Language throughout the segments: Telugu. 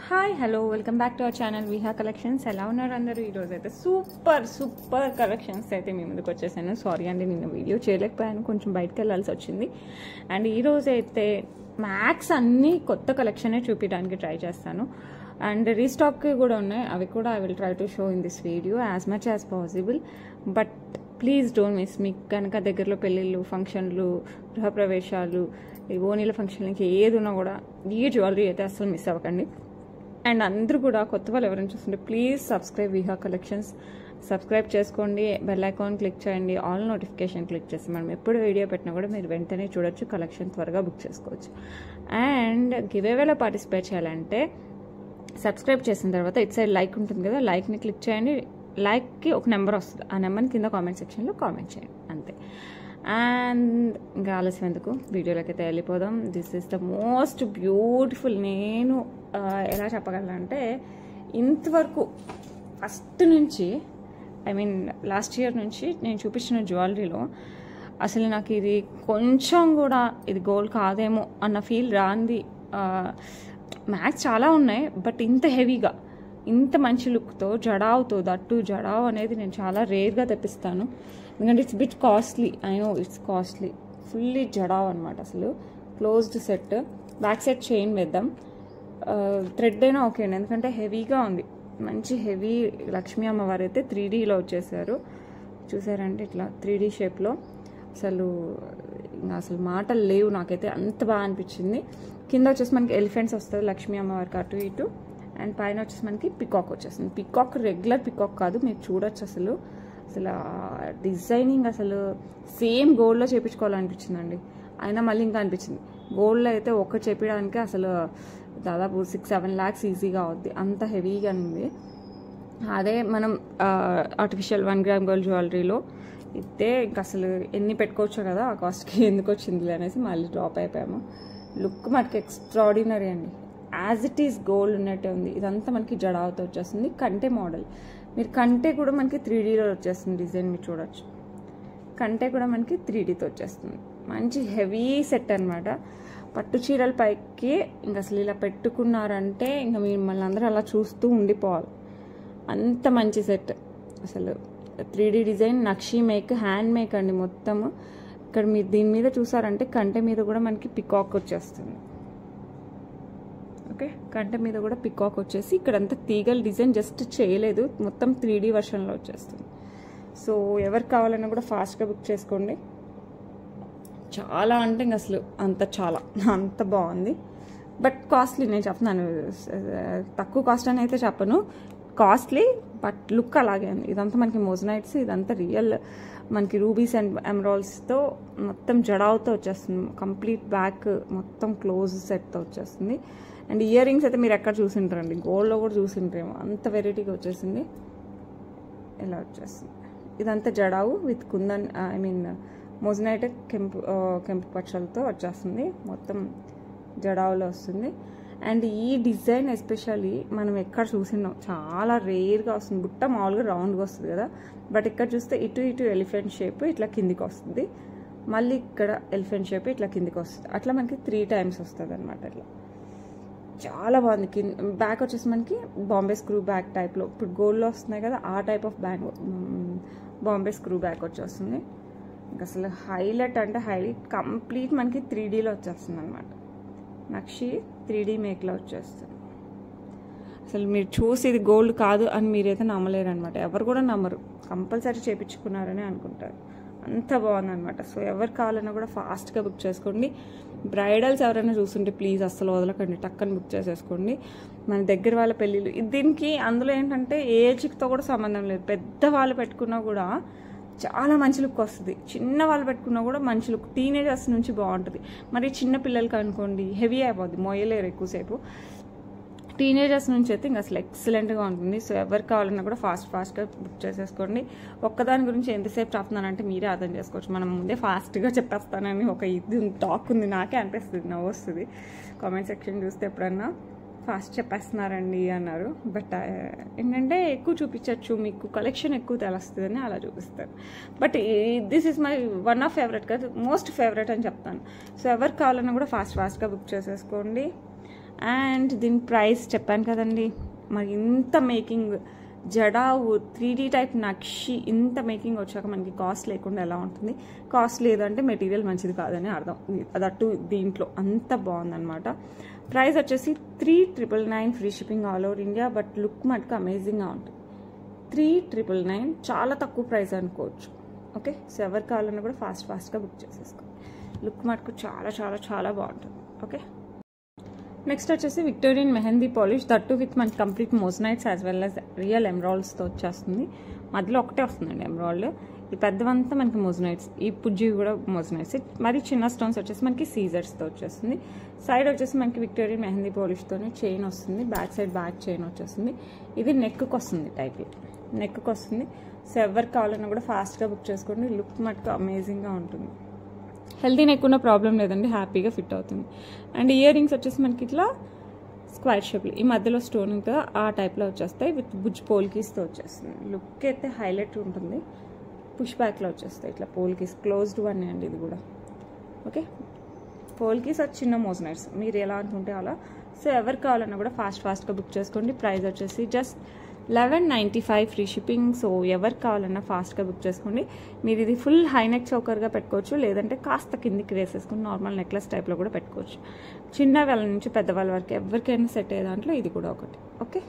Hi hello welcome back to our channel Viha collections. ఎలా ఉన్నారు అందరూ? ఈరోజు అయితే సూపర్ కలెక్షన్స్ అయితే మీ ముందుకు వచ్చేసాను. సారీ అండి, నేను వీడియో చేయలేకపోయాను, కొంచెం బయటకు వెళ్ళాల్సి వచ్చింది. అండ్ ఈరోజు అయితే మ్యాక్స్ అన్ని కొత్త కలెక్షనే చూపించడానికి ట్రై చేస్తాను. అండ్ రీస్టాక్ కూడా ఉన్నాయి, అవి కూడా I will try to show in this video as much as possible. But please don't miss. మీకు కనుక దగ్గరలో పెళ్ళిళ్ళు, ఫంక్షన్లు, గృహప్రవేశాలు, ఈ ఓనీల ఫంక్షన్లకి ఏది ఉన్నా కూడా ఈ జ్యువెలరీ అయితే అసలు మిస్ అవ్వకండి. అండ్ అందరూ కూడా కొత్త వాళ్ళు ఎవరైనా చూస్తుంటే please subscribe Viha collections. Subscribe చేసుకోండి, బెల్ ఐకాన్ క్లిక్ చేయండి, ఆల్ నోటిఫికేషన్ క్లిక్ చేసి మనం ఎప్పుడు వీడియో పెట్టినా కూడా మీరు వెంటనే చూడొచ్చు, కలెక్షన్ త్వరగా బుక్ చేసుకోవచ్చు. అండ్ గివ్ అవేలో పార్టిసిపేట్ చేయాలంటే సబ్స్క్రైబ్ చేసిన తర్వాత ఇటు సైడ్ లైక్ ఉంటుంది కదా, లైక్ని క్లిక్ చేయండి. లైక్కి ఒక నెంబర్ వస్తుంది, ఆ నెంబర్ని కింద కామెంట్ సెక్షన్లో కామెంట్ చేయండి, అంతే. అండ్ ఇంకా ఆలస్యం ఎందుకు, వీడియోలోకి అయితే వెళ్ళిపోదాం. This is the most beautiful. నేను ఎలా చెప్పగలనంటే, ఇంతవరకు ఫస్ట్ నుంచి లాస్ట్ ఇయర్ నుంచి నేను చూపించిన జ్యువెలరీలో అసలు నాకు ఇది కొంచెం కూడా ఇది గోల్డ్ కాదేమో అన్న ఫీల్ రాంది. మ్యాక్స్ చాలా ఉన్నాయి, బట్ ఇంత హెవీగా, ఇంత మంచి లుక్తో, జడావుతో, దట్టు జడావు అనేది నేను చాలా రేర్గా తెప్పిస్తాను. ఎందుకంటే it's bit costly, I know it's costly. Fully జడావు అనమాట, అసలు closed set. Back set chain వేద్దాం, థ్రెడ్ అయినా ఓకే అండి, ఎందుకంటే హెవీగా ఉంది. మంచి హెవీ లక్ష్మీ అమ్మవారు అయితే 3Dలో వచ్చేసారు, చూసారంటే ఇట్లా 3D షేప్లో. అసలు మాటలు లేవు, నాకైతే అంత బాగా అనిపించింది. కింద వచ్చేసి మనకి ఎలిఫెంట్స్ వస్తుంది లక్ష్మీ అమ్మవారికి అటు ఇటు. అండ్ పైన వచ్చేసి మనకి పికాక్ వచ్చేస్తుంది. పికాక్ రెగ్యులర్ పికాక్ కాదు, మీరు చూడొచ్చు. అసలు డిజైనింగ్ అసలు సేమ్ గోల్డ్లో చేయించుకోవాలనిపించిందండి. అయినా మళ్ళీ ఇంకా అనిపించింది గోల్డ్లో అయితే ఒక్కటి చేపించడానికి అసలు దాదాపు 6-7 lakhs ఈజీగా అవుద్ది, అంత హెవీగా ఉంది. అదే మనం ఆర్టిఫిషియల్ 1 gram గోల్డ్ జ్యువెలరీలో ఇస్తే ఇంకా అసలు ఎన్ని పెట్టుకోవచ్చు కదా, ఆ కాస్ట్కి ఎందుకు వచ్చింది అనేసి మళ్ళీ డ్రాప్ అయిపోయాము. లుక్ మనకి ఎక్స్ట్రాడినరీ అండి, యాజ్ ఇట్ ఈస్ గోల్డ్ ఉన్నట్టే ఉంది. ఇదంతా మనకి జడావుతో వచ్చేస్తుంది, కంటే మోడల్. మీరు కంటే కూడా మనకి 3Dలో వచ్చేస్తుంది డిజైన్, మీరు చూడొచ్చు. కంటే కూడా మనకి 3Dతో వచ్చేస్తుంది. మంచి హెవీ సెట్ అనమాట. పట్టు చీరల పైకి ఇంకా అసలు ఇలా పెట్టుకున్నారంటే ఇంకా మిమ్మల్ని అందరూ అలా చూస్తూ ఉండిపోవాలి, అంత మంచి సెట్. అసలు 3D design, nakshi make, hand make అండి మొత్తము. ఇక్కడ మీరు దీని మీద చూసారంటే కంటే మీద కూడా మనకి పికాక్ వచ్చేస్తుంది. ఓకే, కంటే మీద కూడా పికాక్ వచ్చేసి ఇక్కడంతా తీగల డిజైన్ జస్ట్ చేయలేదు, మొత్తం 3D వర్షన్లో వచ్చేస్తుంది. సో ఎవరికి కావాలన్నా కూడా ఫాస్ట్గా బుక్ చేసుకోండి. చాలా అంటే ఇంక అసలు అంత బాగుంది. బట్ కాస్ట్లీ, నేను చెప్తున్నాను, తక్కువ కాస్ట్ అని అయితే చెప్పను, కాస్ట్లీ బట్ లుక్ అలాగే ఉంది. ఇదంతా మనకి మోజనైట్స్, ఇదంతా రియల్ మనకి రూబీస్ అండ్ ఎమరాల్డ్స్తో మొత్తం జడావుతో వచ్చేస్తుంది. కంప్లీట్ బ్యాక్ మొత్తం క్లోజ్ సెట్తో వచ్చేస్తుంది. అండ్ ఇయర్ రింగ్స్ అయితే మీరు ఎక్కడ చూసింటారండి, గోల్డ్లో కూడా చూసింటారేమో, అంత వెరైటీగా వచ్చేసింది. ఇలా వచ్చేస్తుంది. ఇదంతా జడావు విత్ కుందన్, మోజనైట్ కెంపు పచ్చలతో వచ్చేస్తుంది, మొత్తం జడావులో వస్తుంది. అండ్ ఈ డిజైన్ ఎస్పెషల్లీ మనం ఎక్కడ చూసినాం, చాలా రేర్గా వస్తుంది. బుట్ట మామూలుగా రౌండ్గా వస్తుంది కదా, బట్ ఇక్కడ చూస్తే ఇటు ఎలిఫెంట్ షేప్ ఇట్లా కిందికి వస్తుంది, మళ్ళీ ఇక్కడ ఎలిఫెంట్ షేప్ ఇట్లా కిందికి వస్తుంది. అట్లా మనకి 3 times వస్తుంది అనమాట. ఇట్లా చాలా బాగుంది. బ్యాక్ వచ్చేసి మనకి బాంబే స్క్రూ బ్యాక్ టైప్లో, ఇప్పుడు గోల్డ్లో వస్తున్నాయి కదా, ఆ type of bag Bombay screw back వచ్చేస్తుంది. ఇంకా అసలు హైలైట్ అంటే హైలైట్, కంప్లీట్ మనకి 3Dలో వచ్చేస్తుంది అనమాట. నక్షి 3D మేక్లో వచ్చేస్తుంది. అసలు మీరు చూసి ఇది గోల్డ్ కాదు అని మీరైతే నమ్మలేరు అనమాట, ఎవరు కూడా నమ్మరు, కంపల్సరీ చేయించుకున్నారని అనుకుంటారు, అంత బాగుందనమాట. సో ఎవరు కావాలన్నా కూడా ఫాస్ట్గా బుక్ చేసుకోండి. బ్రైడల్స్ ఎవరైనా చూస్తుంటే ప్లీజ్ అస్సలు వదలకండి, టక్కని బుక్ చేసేసుకోండి. మన దగ్గర వాళ్ళ పెళ్ళిళ్ళు దీనికి, అందులో ఏంటంటే ఏజ్తో కూడా సంబంధం లేదు. పెద్ద వాళ్ళు పెట్టుకున్నా కూడా చాలా మంచి లుక్ వస్తుంది, చిన్న వాళ్ళు పెట్టుకున్నా కూడా మంచి లుక్. టీనేజర్స్ నుంచి బాగుంటుంది. మరి చిన్న పిల్లలకి అనుకోండి హెవీ అయిపోద్ది, మోయలేరు ఎక్కువసేపు. టీనేజర్స్ నుంచి అయితే ఇంకా అసలు ఎక్సలెంట్గా ఉంటుంది. సో ఎవరికి కావాలన్నా కూడా ఫాస్ట్గా బుక్ చేసేసుకోండి. ఒక్కదాని గురించి ఎంతసేపు చెప్తున్నానంటే మీరే అర్థం చేసుకోవచ్చు, మనం ముందే ఫాస్ట్గా చెప్పేస్తానని ఒక ఇది టాక్ ఉంది, నాకే అనిపిస్తుంది, నవ్వు వస్తుంది. కామెంట్ సెక్షన్ చూస్తే ఎప్పుడన్నా ఫాస్ట్ చెప్పేస్తున్నారండి అన్నారు. బట్ ఏంటంటే ఎక్కువ చూపించవచ్చు, మీకు కలెక్షన్ ఎక్కువ తెలుస్తుందని అలా చూపిస్తారు. But this is my one of favourite కాదు, మోస్ట్ ఫేవరెట్ అని చెప్తాను. సో ఎవరికి కావాలన్నా కూడా ఫాస్ట్గా బుక్ చేసేసుకోండి. అండ్ దీని ప్రైస్ చెప్పాను కదండి, మరి ఇంత మేకింగ్ జడావు 3D టైప్ నక్షి ఇంత మేకింగ్ వచ్చాక మనకి కాస్ట్ లేకుండా ఎలా ఉంటుంది? కాస్ట్ లేదంటే మెటీరియల్ మంచిది కాదని అర్థం. అదట్టు దీంట్లో అంత బాగుందనమాట. ప్రైస్ వచ్చేసి 3,999 free shipping all over India. But look మటుకు అమేజింగ్గా ఉంటుంది. 3,999 చాలా తక్కువ ప్రైస్ అనుకోవచ్చు. ఓకే, సో ఎవరు కావాలన్నా కూడా ఫాస్ట్గా బుక్ చేసేసుకోండి. లుక్ మటుకు చాలా చాలా చాలా బాగుంటుంది. ఓకే, నెక్స్ట్ వచ్చేసి Victorian mehndi polish, that with మనకి complete moissanites as well as real ఎమరాల్డ్స్తో వచ్చేస్తుంది. మధ్యలో ఒకటే వస్తుందండి ఎమరాల్డ్. ఈ పెద్దవంతా మనకి మోజనైట్స్, ఈ పుజ్జి కూడా మోజనైట్స్. మరి చిన్న స్టోన్స్ వచ్చేసి మనకి సీజర్స్తో వచ్చేస్తుంది. సైడ్ వచ్చేసి మనకి విక్టోరియన్ మెహందీ పాలిష్తోనే చైన్ వస్తుంది. బ్యాక్ సైడ్ బ్యాక్ చైన్ వచ్చేస్తుంది. ఇది నెక్కి వస్తుంది, టైప్ నెక్కి వస్తుంది. సో ఎవరు కావాలన్నా కూడా ఫాస్ట్గా బుక్ చేసుకోండి. లుక్ మటుకు అమేజింగ్గా ఉంటుంది. హెల్తీ నెక్ ఉన్న ప్రాబ్లం లేదండి, హ్యాపీగా ఫిట్ అవుతుంది. అండ్ ఇయర్ రింగ్స్ వచ్చేసి మనకి ఇట్లా స్క్వేర్ షేప్లో ఈ మధ్యలో స్టోన్ ఉంటుందో ఆ టైప్లో వచ్చేస్తాయి. విత్ బుజ్ పోల్కీస్తో వచ్చేస్తుంది. లుక్ అయితే హైలైట్ ఉంటుంది. పుష్ బ్యాక్లో వచ్చేస్తాయి ఇట్లా పోల్కీస్. క్లోజ్డ్ వన్ అండి ఇది కూడా. ఓకే, పోల్కీస్ అది చిన్న మోజనైట్స్, మీరు ఎలా అనుకుంటే అలా. సో ఎవరు కావాలన్నా కూడా ఫాస్ట్గా బుక్ చేసుకోండి. ప్రైస్ వచ్చేసి జస్ట్ 1195 ఫ్రీ షిప్పింగ్. సో ఎవరు కావాలన్నా ఫాస్ట్గా బుక్ చేసుకోండి. మీరు ఇది ఫుల్ హై నెక్ చౌకర్గా పెట్టుకోవచ్చు, లేదంటే కాస్త కిందికి వేసేసుకుని నార్మల్ నెక్లెస్ టైప్లో కూడా పెట్టుకోవచ్చు. చిన్న వాళ్ళ నుంచి పెద్దవాళ్ళ వరకు ఎవరికైనా సెట్ అయ్యే దాంట్లో ఇది కూడా ఒకటి. ఓకే,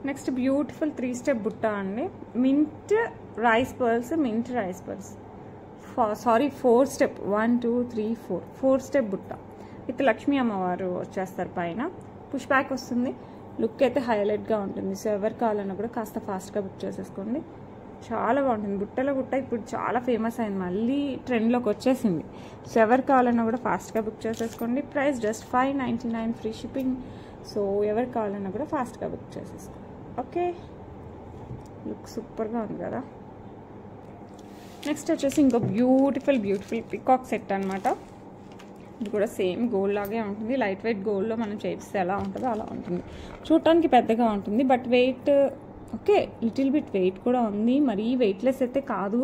నెక్స్ట్ బ్యూటిఫుల్ 3 స్టెప్ బుట్ట అండి. Mint rice pearls, mint rice pearls, sorry 4 step 1 2 3 4 step బుట్ట విత్ లక్ష్మీ అమ్మవారు వచ్చేస్తారు పైన. పుష్ బ్యాక్ వస్తుంది. లుక్ అయితే హైలైట్గా ఉంటుంది. సో ఎవరు కావాలన్నా కూడా కాస్త ఫాస్ట్గా బుక్ చేసేసుకోండి. చాలా బాగుంటుంది. బుట్టల బుట్ట ఇప్పుడు చాలా ఫేమస్ అయింది, మళ్ళీ ట్రెండ్లోకి వచ్చేసింది. సో ఎవరు కావాలన్నా కూడా ఫాస్ట్గా బుక్ చేసేసుకోండి. Price just 599 free shipping. So ఎవరు కావాలన్నా కూడా ఫాస్ట్గా బుక్ చేసేసుకోండి. ఓకే, లుక్ సూపర్గా ఉంది కదా. నెక్స్ట్ వచ్చేసి ఇంకో బ్యూటిఫుల్ పికాక్ సెట్ అనమాట. ఇది కూడా సేమ్ గోల్డ్ లాగే ఉంటుంది. లైట్ వెయిట్ గోల్డ్లో మనం చేస్తే ఎలా ఉంటుందో అలా ఉంటుంది. చూడటానికి పెద్దగా ఉంటుంది, but weight okay little bit weight కూడా ఉంది. మరీ వెయిట్లెస్ అయితే కాదు,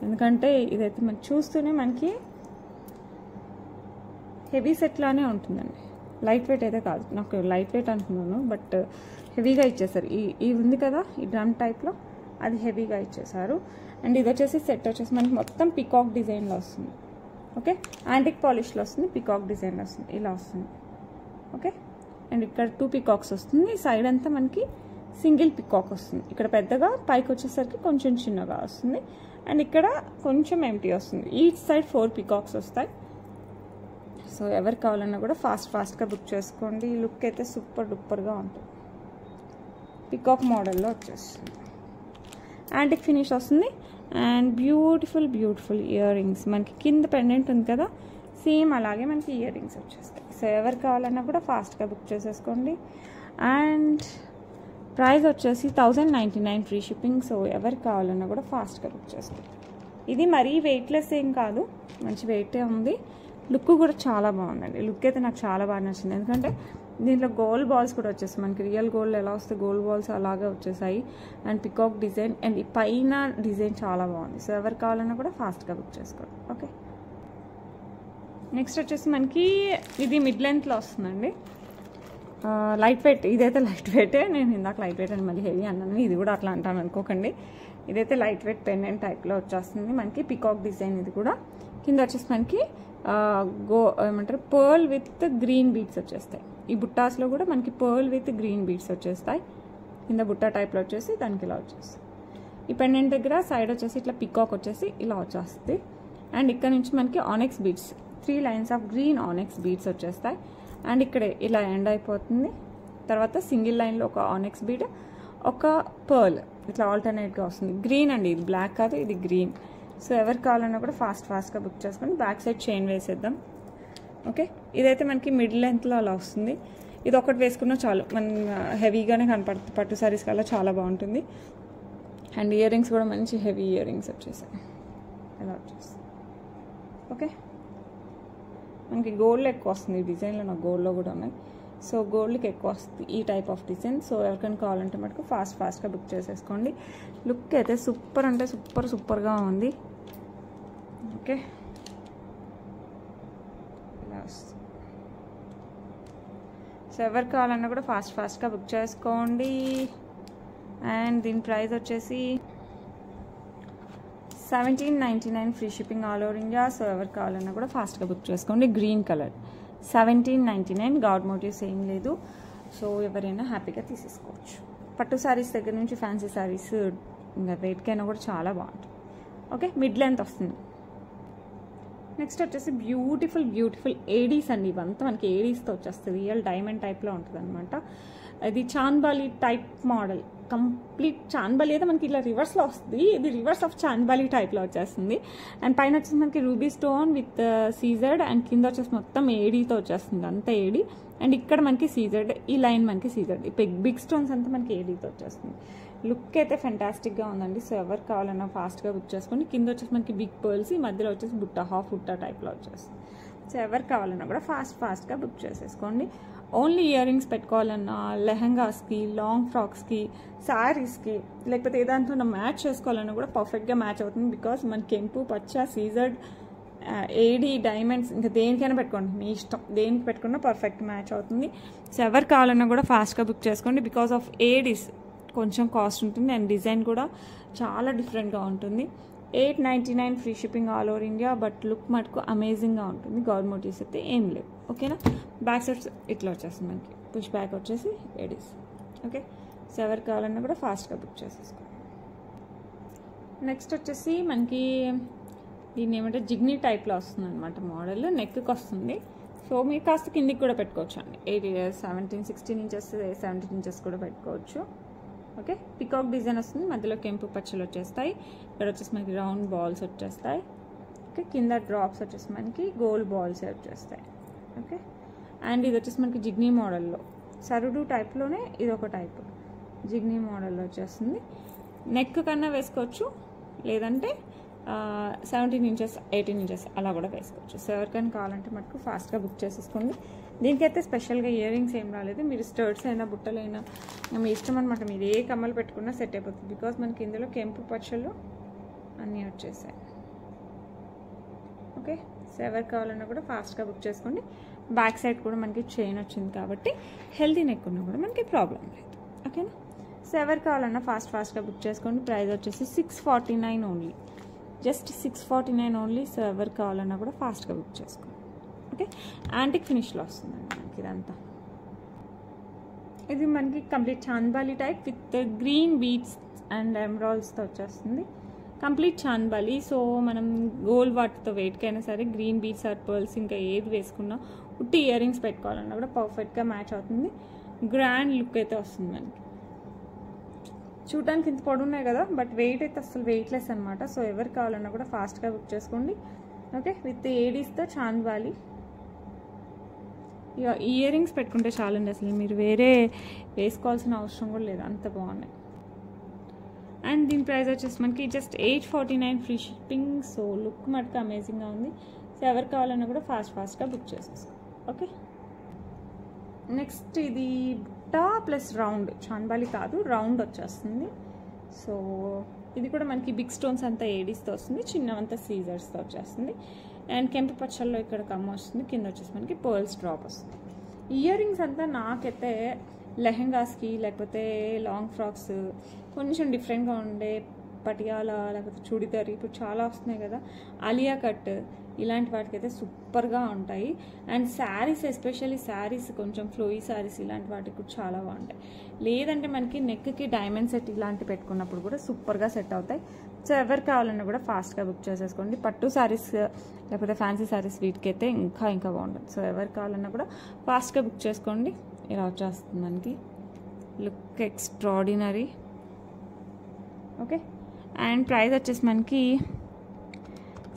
ఎందుకంటే ఇదైతే మనకి చూస్తూనే మనకి హెవీ సెట్ లానే ఉంటుందండి. లైట్ వెయిట్ అయితే కాదు, నాకు లైట్ వెయిట్ అనుకున్నాను, బట్ హెవీగా ఇచ్చేసారు. ఈ ఉంది కదా ఈ డ్రమ్ టైప్లో, అది హెవీగా ఇచ్చేసారు. అండ్ ఇది వచ్చేసి సెట్ వచ్చేసి మనకి మొత్తం పికాక్ డిజైన్లో వస్తుంది. ఓకే, యాంటిక్ పాలిష్లో వస్తుంది, పికాక్ డిజైన్లో వస్తుంది, ఇలా వస్తుంది. ఓకే, అండ్ ఇక్కడ 2 పికాక్స్ వస్తుంది. సైడ్ అంతా మనకి సింగిల్ పికాక్ వస్తుంది. ఇక్కడ పెద్దగా, పైకి వచ్చేసరికి కొంచెం చిన్నగా వస్తుంది. అండ్ ఇక్కడ కొంచెం ఎంటీ వస్తుంది. ఈచ్ సైడ్ 4 పికాక్స్ వస్తాయి. సో ఎవరు కావాలన్నా కూడా ఫాస్ట్గా బుక్ చేసుకోండి. లుక్ అయితే సూపర్గా ఉంటుంది. పికాక్ మోడల్లో వచ్చేస్తుంది. యాంటిక్ ఫినిష్ వస్తుంది. అండ్ బ్యూటిఫుల్ ఇయర్ రింగ్స్, మనకి కింద పెండెంట్ ఉంది కదా, సేమ్ అలాగే మనకి ఇయర్ రింగ్స్ వచ్చేస్తాయి. సో ఎవరు కావాలన్నా కూడా ఫాస్ట్గా బుక్ చేసేసుకోండి. అండ్ ప్రైస్ వచ్చేసి 1099 ఫ్రీ షిప్పింగ్. సో ఎవరు కావాలన్నా కూడా ఫాస్ట్గా బుక్ చేసుకోండి. ఇది మరీ వెయిట్లెస్ ఏం కాదు, మంచి వెయిటే ఉంది. లుక్ కూడా చాలా బాగుందండి. లుక్ అయితే నాకు చాలా బాగా నచ్చింది, ఎందుకంటే దీంట్లో గోల్డ్ బాల్స్ కూడా వచ్చేస్తాయి. మనకి రియల్ గోల్డ్ ఎలా వస్తే గోల్డ్ బాల్స్ అలాగే వచ్చేసాయి. అండ్ పికాక్ డిజైన్, అండ్ ఈ పైన డిజైన్ చాలా బాగుంది. సో ఎవరు కావాలన్నా కూడా ఫాస్ట్గా బుక్ చేసుకోండి. ఓకే, నెక్స్ట్ వచ్చేసి మనకి ఇది మిడ్ లెంత్లో వస్తుందండి. లైట్ వెయిట్, ఇదైతే లైట్ వెయిటే. నేను ఇందాక లైట్ వెయిట్ అని మళ్ళీ హెవీ అన్నాను, ఇది కూడా అట్లా అంటాను అనుకోకండి. ఇదైతే లైట్ వెయిట్ పెండెంట్ టైప్లో వచ్చేస్తుంది. మనకి పికాక్ డిజైన్. ఇది కూడా కింద వచ్చేసి మనకి ఏమంటారు పర్ల్ విత్ గ్రీన్ బీడ్స్ వచ్చేస్తాయి. ఈ బుట్టాస్లో కూడా మనకి పర్ల్ విత్ గ్రీన్ బీడ్స్ వచ్చేస్తాయి. కింద బుట్ట టైప్లో వచ్చేసి దానికి ఇలా వచ్చేస్తాయి. ఈ పెండెంట్ దగ్గర సైడ్ వచ్చేసి ఇట్లా పికాక్ వచ్చేసి ఇలా వచ్చేస్తుంది. అండ్ ఇక్కడ నుంచి మనకి ఆనెక్స్ beads, 3 lines of green ఆనెక్స్ beads వచ్చేస్తాయి. అండ్ ఇక్కడ ఇలా ఎండ్ అయిపోతుంది. తర్వాత సింగిల్ లైన్లో ఒక ఆనెక్స్ బీడ్, ఒక పర్ల్ ఇట్లా ఆల్టర్నేట్గా వస్తుంది. గ్రీన్ అండి, ఇది బ్లాక్ కాదు, ఇది గ్రీన్. సో ఎవరు కావాలన్నా కూడా ఫాస్ట్గా బుక్ చేసుకొని బ్యాక్ సైడ్ చైన్ వేసేద్దాం. ఓకే, ఇదైతే మనకి మిడ్ లెంత్లో అలా వస్తుంది. ఇది ఒకటి వేసుకున్నా చాలు, మనం హెవీగానే కనపడుతుంది. పట్టు సారీస్ కల్లా చాలా బాగుంటుంది. అండ్ ఇయర్ రింగ్స్ కూడా మంచి హెవీ ఇయర్ రింగ్స్ వచ్చేసాయి, ఇలా వచ్చేస్తాయి. ఓకే, మనకి గోల్డ్ ఎక్కువ వస్తుంది. ఈ డిజైన్లో నాకు గోల్డ్లో కూడా ఉన్నాయి. సో గోల్డ్కి ఎక్కువ వస్తుంది ఈ టైప్ ఆఫ్ డిజైన్. సో ఎవరికైనా కావాలంటే మటుకు ఫాస్ట్గా బుక్ చేసేసుకోండి. లుక్ అయితే సూపర్ అంటే సూపర్గా ఉంది. ఓకే, సో ఎవరు కావాలన్నా కూడా ఫాస్ట్గా బుక్ చేసుకోండి. అండ్ దీని ప్రైస్ వచ్చేసి 1799 free shipping all over India. So ఎవరు కావాలన్నా కూడా ఫాస్ట్గా బుక్ చేసుకోండి. గ్రీన్ కలర్ 1799, గాడ్ మోటివ్స్ ఏం లేదు. సో ఎవరైనా హ్యాపీగా తీసేసుకోవచ్చు. పట్టు శారీస్ దగ్గర నుంచి ఫ్యాన్సీ శారీస్ ఇంకా రేట్కైనా కూడా చాలా బాగుంటుంది. ఓకే, మిడ్ లెంత్ వస్తుంది. నెక్స్ట్ వచ్చేసి బ్యూటిఫుల్ ఏడీస్ అండి. ఇవంతా మనకి ఏడీస్తో వచ్చేస్తుంది. రియల్ డైమండ్ టైప్లో ఉంటుంది అనమాట. ఇది chandbali type model, complete chandbali అయితే మనకి ఇలా రివర్స్లో వస్తుంది. ఇది రివర్స్ ఆఫ్ చాంద్బాలి టైప్లో వచ్చేస్తుంది. అండ్ పైన వచ్చేసి మనకి రూబీ స్టోన్ విత్ సీజర్డ్, అండ్ కింద వచ్చేసి మొత్తం ఏడీతో వచ్చేస్తుంది, అంతా ఏడీ. అండ్ ఇక్కడ మనకి సీజర్డ్, ఈ లైన్ మనకి సీజర్డ్, ఈ బిగ్ స్టోన్స్ అంతా మనకి ఏడీతో వచ్చేస్తుంది. లుక్ అయితే ఫెంటాస్టిక్గా ఉందండి. సో ఎవరు కావాలన్నా ఫాస్ట్గా బుక్ చేసుకోండి. కింద వచ్చేసి మనకి బిగ్ పర్ల్స్, ఈ మధ్యలో వచ్చేసి బుట్ట, హాఫ్ బుట్ట టైప్లో వచ్చేస్తుంది. సో ఎవరు కావాలన్నా కూడా ఫాస్ట్గా బుక్ చేసేసుకోండి. ఓన్లీ ఇయర్ రింగ్స్ పెట్టుకోవాలన్నా, లెహంగాస్కి, లాంగ్ ఫ్రాక్స్కి, శారీస్కి, లేకపోతే ఏదాంతో మ్యాచ్ చేసుకోవాలన్నా కూడా పర్ఫెక్ట్గా మ్యాచ్ అవుతుంది. బికాస్ మన కెంపు, పచ్చ, సీజర్డ్, ఏడీ, డైమండ్స్, ఇంకా దేనికైనా పెట్టుకోండి, మీ ఇష్టం, దేనికి పెట్టుకున్నా పర్ఫెక్ట్ మ్యాచ్ అవుతుంది. సో ఎవరు కావాలన్నా కూడా ఫాస్ట్గా బుక్ చేసుకోండి. బికాస్ ఆఫ్ ఏడీస్ కొంచెం కాస్ట్ ఉంటుంది అండ్ డిజైన్ కూడా చాలా డిఫరెంట్గా ఉంటుంది. 899 free shipping all over India. But look మటుకు అమేజింగ్గా ఉంటుంది. గవర్నమెంట్ మోటివ్స్ అయితే ఏం లేవు. ఓకేనా, బ్యాక్ సైడ్స్ ఇట్లా వచ్చేస్తుంది మనకి, పుష్ బ్యాక్ వచ్చేసి ఏడీస్. ఓకే, సో ఎవరు కావాలన్నా కూడా ఫాస్ట్గా బుక్ చేసేసుకోండి. నెక్స్ట్ వచ్చేసి మనకి దీన్ని ఏమంటే జిగ్నీ టైప్లో వస్తుంది అనమాట. మోడల్ నెక్కి వస్తుంది. సో మీరు కాస్త కిందికి కూడా పెట్టుకోవచ్చు అండి. 16 ఇంచెస్ 17 ఇంచెస్ కూడా పెట్టుకోవచ్చు. ఓకే, పికాక్ డిజైన్ వస్తుంది. మధ్యలో కెంపు పచ్చలు వచ్చేస్తాయి. ఇక్కడ వచ్చేసి మనకి రౌండ్ బాల్స్ వచ్చేస్తాయి. ఓకే, కింద డ్రాప్స్ వచ్చేసి మనకి గోల్డ్ బాల్స్ వచ్చేస్తాయి. ఓకే, అండ్ ఇది వచ్చేసి మనకి జిగ్నీ మోడల్లో, సరుడు టైప్లోనే ఇది ఒక టైప్ జిగ్నీ మోడల్లో వచ్చేస్తుంది. నెక్ కన్నా వేసుకోవచ్చు, లేదంటే 17 ఇంచెస్ 18 ఇంచెస్ అలా కూడా వేసుకోవచ్చు. సో ఎవరికైనా కావాలంటే మటుకు ఫాస్ట్గా బుక్ చేసేసుకోండి. దీనికైతే స్పెషల్గా ఇయర్ రింగ్స్ ఏం రాలేదు. మీరు స్టర్ట్స్ అయినా బుట్టలైనా మీ ఇష్టం అనమాట. మీరు ఏ కమ్మలు పెట్టుకున్నా సెట్ అయిపోతుంది. బికాస్ మనకి ఇందులో కెంపు పచ్చళ్ళు అన్నీ వచ్చేసాయి. ఓకే, సో ఎవరు కావాలన్నా కూడా ఫాస్ట్గా బుక్ చేసుకోండి. బ్యాక్ సైడ్ కూడా మనకి చైన్ వచ్చింది కాబట్టి హెల్తీ నెక్ ఉన్నా కూడా మనకి ప్రాబ్లం లేదు. ఓకేనా, సో ఎవరు కావాలన్నా ఫాస్ట్గా బుక్ చేసుకోండి. ప్రైస్ వచ్చేసి 649 ఓన్లీ, జస్ట్ 649 ఓన్లీ. సో ఎవరు కావాలన్నా కూడా ఫాస్ట్గా బుక్ చేసుకోండి. ఓకే, యాంటిక్ ఫినిష్లో వస్తుందండి మనకి ఇదంతా. ఇది మనకి complete chandbali type with green beads and ఎమరాల్డ్స్తో వచ్చేస్తుంది. కంప్లీట్ చాంద్బాలి. సో మనం గోల్డ్ వాటితో వెయిట్కైనా సరే గ్రీన్ బీడ్స్ ఆర్ పర్ల్స్ ఇంకా ఏది వేసుకున్నా, ఉట్టి ఇయర్ రింగ్స్ పెట్టుకోవాలన్నా కూడా పర్ఫెక్ట్గా మ్యాచ్ అవుతుంది. గ్రాండ్ లుక్ అయితే వస్తుంది మనకి. చూడడానికి ఇంత పొడున్నాయి కదా, బట్ వెయిట్ అయితే అసలు వెయిట్లెస్ అనమాట. సో ఎవరు కావాలన్నా కూడా ఫాస్ట్గా బుక్ చేసుకోండి. ఓకే, విత్ ఏడీస్తో చాంద్బాలి. ఇక ఇయర్ రింగ్స్ పెట్టుకుంటే చాలండి, అసలు మీరు వేరే వేసుకోవాల్సిన అవసరం కూడా లేదు, అంత బాగున్నాయి. అండ్ దీని ప్రైస్ వచ్చేసి మనకి just 849 free shipping. So look మటుకు అమేజింగ్గా ఉంది. సో ఎవరు కావాలన్నా కూడా ఫాస్ట్గా బుక్ చేసేసుకో. ఓకే, నెక్స్ట్ ఇది బుట్ట ప్లస్ రౌండ్, చాంద్బాలి కాదు రౌండ్ వచ్చేస్తుంది. సో ఇది కూడా మనకి బిగ్ స్టోన్స్ అంతా ఏడీస్తో వస్తుంది, చిన్నవంతా సీజర్స్తో వచ్చేస్తుంది. అండ్ కెంపు పచ్చల్లో ఇక్కడ కమ్మ వస్తుంది. కింద వచ్చేసి మనకి పర్ల్స్ డ్రాప్ వస్తుంది. ఇయర్ రింగ్స్ అంతా నాకైతే లెహంగాస్కి లేకపోతే లాంగ్ ఫ్రాక్స్, కొంచెం డిఫరెంట్గా ఉండే పటియాలా లేకపోతే చూడిదార్, ఇప్పుడు చాలా వస్తున్నాయి కదా, ఆలియా కట్, ఇలాంటి వాటికైతే సూపర్గా ఉంటాయి. అండ్ శారీస్, ఎస్పెషల్లీ శారీస్ కొంచెం ఫ్లోయీ శారీస్ ఇలాంటి వాటికి కూడా చాలా బాగుంటాయి. లేదంటే మనకి నెక్కి డైమండ్ సెట్ ఇలాంటి పెట్టుకున్నప్పుడు కూడా సూపర్గా సెట్ అవుతాయి. సో ఎవరు కావాలన్నా కూడా ఫాస్ట్గా బుక్ చేసేసుకోండి. పట్టు శారీస్ లేకపోతే ఫ్యాన్సీ శారీస్ వీటికైతే ఇంకా బాగుంటుంది. సో ఎవరు కావాలన్నా కూడా ఫాస్ట్గా బుక్ చేసుకోండి. ఇలా వచ్చేస్తుంది మనకి, look extraordinary. Okay, and price వచ్చేసి మనకి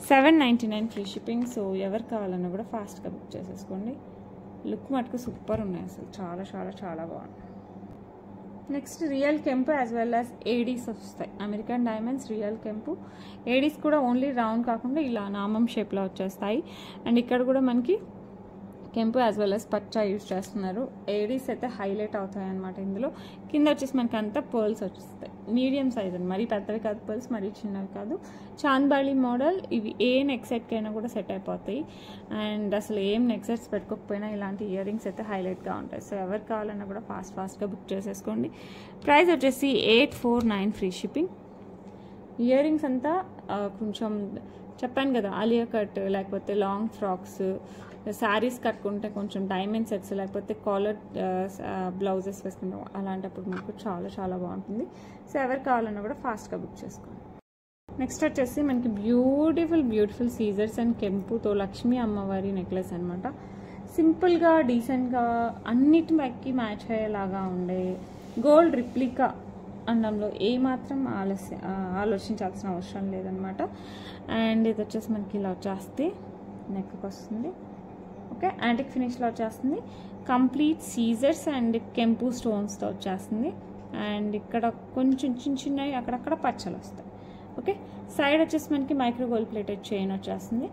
799 ఫ్రీ షిప్పింగ్. సో ఎవరు కావాలన్నా కూడా ఫాస్ట్గా బుక్ చేసేసుకోండి. లుక్ మటుకు సూపర్ ఉన్నాయి, అసలు చాలా చాలా చాలా బాగుంది. నెక్స్ట్ రియల్ కెంపు యాజ్ వెల్ యాజ్ ఏడీస్ వస్తాయి. అమెరికన్ డైమండ్స్, రియల్ కెంపు. ఏడీస్ కూడా ఓన్లీ రౌండ్ కాకుండా ఇలా నామం షేప్లో వచ్చేస్తాయి. అండ్ ఇక్కడ కూడా మనకి కెంపు యాజ్ వెల్ as పచ్చ యూజ్ చేస్తున్నారు. ఏడీస్ అయితే హైలైట్ అవుతాయి అనమాట. ఇందులో కింద వచ్చేసి మనకి అంతా పర్ల్స్ వచ్చేస్తాయి. మీడియం సైజ్ అండి, మరీ పెద్దవి కాదు పర్ల్స్, మరీ చిన్నవి కాదు. చాంద్బాలి మోడల్. ఇవి ఏ నెక్ సెట్కైనా కూడా సెట్ అయిపోతాయి. అండ్ అసలు ఏం నెక్ సెట్స్ పెట్టుకోకపోయినా ఇలాంటి ఇయర్ రింగ్స్ అయితే హైలైట్గా ఉంటాయి. సో ఎవరు కావాలన్నా కూడా ఫాస్ట్గా బుక్ చేసేసుకోండి. ప్రైస్ వచ్చేసి 849 ఫ్రీ షిప్పింగ్. ఇయర్ రింగ్స్ అంతా కొంచెం చెప్పాను కదా, ఆలియా కట్ లేకపోతే లాంగ్ ఫ్రాక్స్, శారీస్ కట్టుకుంటే కొంచెం డైమండ్ సెట్స్ లేకపోతే కాలర్ బ్లౌజెస్ వేసుకుంటాం, అలాంటప్పుడు మనకు చాలా చాలా బాగుంటుంది. సో ఎవరు కావాలన్నా కూడా ఫాస్ట్గా బుక్ చేసుకోండి. నెక్స్ట్ వచ్చేసి మనకి బ్యూటిఫుల్ సీజర్స్ అండ్ కెంపుతో లక్ష్మీ అమ్మవారి నెక్లెస్ అనమాట. సింపుల్గా డీసెంట్గా అన్నిటి బ్యాగ్కి మ్యాచ్ అయ్యేలాగా ఉండే గోల్డ్ రిప్లికా అనడంలో ఏమాత్రం ఆలోచించాల్సిన అవసరం లేదనమాట. అండ్ ఇది వచ్చేసి మనకి ఇలా వచ్చేస్తే నెక్కి వస్తుంది. ఓకే, యాంటిక్ ఫినిష్లో వచ్చేస్తుంది. కంప్లీట్ సీజర్స్ అండ్ కెంపు స్టోన్స్తో వచ్చేస్తుంది. అండ్ ఇక్కడ కొంచెం చిన్నవి అక్కడక్కడ పచ్చలు వస్తాయి. ఓకే, సైడ్ వచ్చేసి మనకి మైక్రో గోల్డ్ ప్లేటెడ్ చైన్ వచ్చేస్తుంది.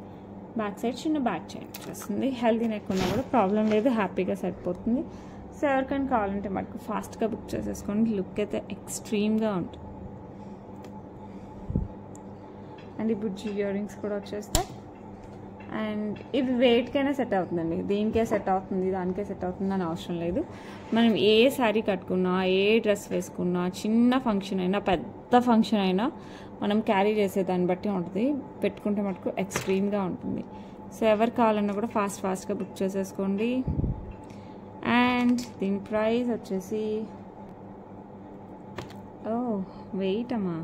బ్యాక్ సైడ్ చిన్న బ్యాక్ చైన్ వచ్చేస్తుంది. హెల్తీ నెక్ ఉన్నా కూడా ప్రాబ్లం లేదు, హ్యాపీగా సరిపోతుంది. సో ఎవరికైనా కావాలంటే మనకు ఫాస్ట్గా బుక్ చేసేసుకోండి. లుక్ అయితే ఎక్స్ట్రీమ్గా ఉంటుంది. అండ్ ఈ బుజ్జి ఇయర్ రింగ్స్ కూడా వచ్చేస్తాయి. అండ్ ఇవి వెయిట్కైనా సెట్ అవుతుందండి, దీనికే సెట్ అవుతుంది దానికే సెట్ అవుతుంది అని అవసరం లేదు. మనం ఏ శారీ కట్టుకున్నా, ఏ డ్రెస్ వేసుకున్నా, చిన్న ఫంక్షన్ అయినా పెద్ద ఫంక్షన్ అయినా మనం క్యారీ చేసే దాన్ని బట్టి ఉంటుంది. పెట్టుకుంటే మటుకు ఎక్స్ట్రీమ్గా ఉంటుంది. సో ఎవరు కావాలన్నా కూడా ఫాస్ట్గా బుక్ చేసేసుకోండి. అండ్ దీని ప్రైస్ వచ్చేసి వెయిట్ అమ్మా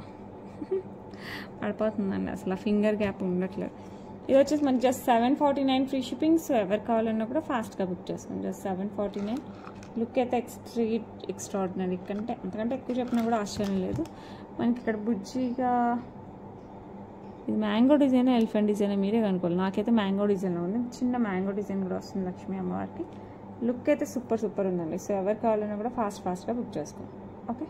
పడిపోతుందండి, అసలు ఫింగర్ గ్యాప్ ఉండట్లేదు. ఇది వచ్చేసి మనకి జస్ట్ 749 ఫ్రీ షిప్పింగ్. సో ఎవరు కావాలన్నా కూడా ఫాస్ట్గా బుక్ చేసుకోండి. జస్ట్ 749. లుక్ అయితే ఎక్స్ట్రాడినరీ, అంతకంటే ఎక్కువ చెప్పినా కూడా ఆశ్చర్యం లేదు. మనకి ఇక్కడ బుజ్జిగా ఇది మ్యాంగో డిజైన్, ఎలిఫెంట్ డిజైన్ మీరే కనుక్కోవాలి. నాకైతే మ్యాంగో డిజైన్లో ఉంది. చిన్న మ్యాంగో డిజైన్ కూడా వస్తుంది లక్ష్మీ అమ్మవారికి. లుక్ అయితే సూపర్ ఉందండి. సో ఎవరు కావాలన్నా కూడా ఫాస్ట్గా బుక్ చేసుకోండి. ఓకే,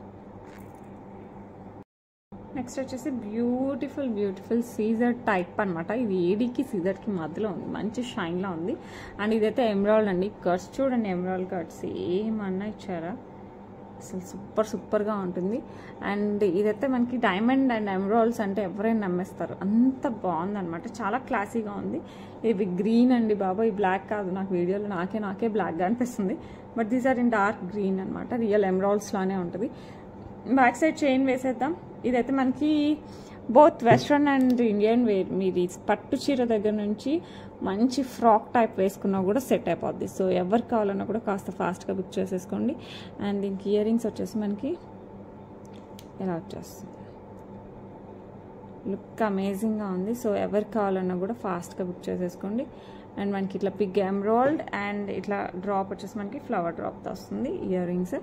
నెక్స్ట్ వచ్చేసి బ్యూటిఫుల్ సీజర్ టైప్ అనమాట. ఇది ఏడీకి సీజర్కి మధ్యలో ఉంది, మంచి షైన్లో ఉంది. అండ్ ఇదైతే ఎమరాల్డ్ అండి. కట్స్ చూడండి, ఎమరాల్డ్ కట్స్ ఏమన్నా ఇచ్చారా, అసలు సూపర్గా ఉంటుంది. అండ్ ఇదైతే మనకి డైమండ్ అండ్ ఎమరాల్డ్స్ అంటే ఎవరైనా నమ్మేస్తారు, అంత బాగుందనమాట. చాలా క్లాసీగా ఉంది. ఇవి గ్రీన్ అండి బాబా, ఈ బ్లాక్ కాదు. నాకు వీడియోలో నాకే బ్లాక్గా అనిపిస్తుంది. But these are in dark green అనమాట. రియల్ ఎమరాల్డ్స్ లానే ఉంటుంది. బ్యాక్ సైడ్ చైన్ వేసేద్దాం. ఇదైతే మనకి both western and Indian wear. మీరు పట్టు చీర దగ్గర నుంచి మంచి ఫ్రాక్ టైప్ వేసుకున్నా కూడా సెట్ అయిపోద్ది. సో ఎవరికి కావాలన్నా కూడా కాస్త ఫాస్ట్గా బుక్ చేసేసుకోండి. అండ్ దీనికి ఇయర్ రింగ్స్ వచ్చేసి మనకి ఇలా వచ్చేస్తుంది. లుక్ అమేజింగ్గా ఉంది. సో ఎవరికి కావాలన్నా కూడా ఫాస్ట్గా బుక్ చేసేసుకోండి. అండ్ మనకి ఇట్లా పిగ్ ఎమరాల్డ్ అండ్ ఇట్లా డ్రాప్ వచ్చేసి మనకి ఫ్లవర్ డ్రాప్తో వస్తుంది ear rings.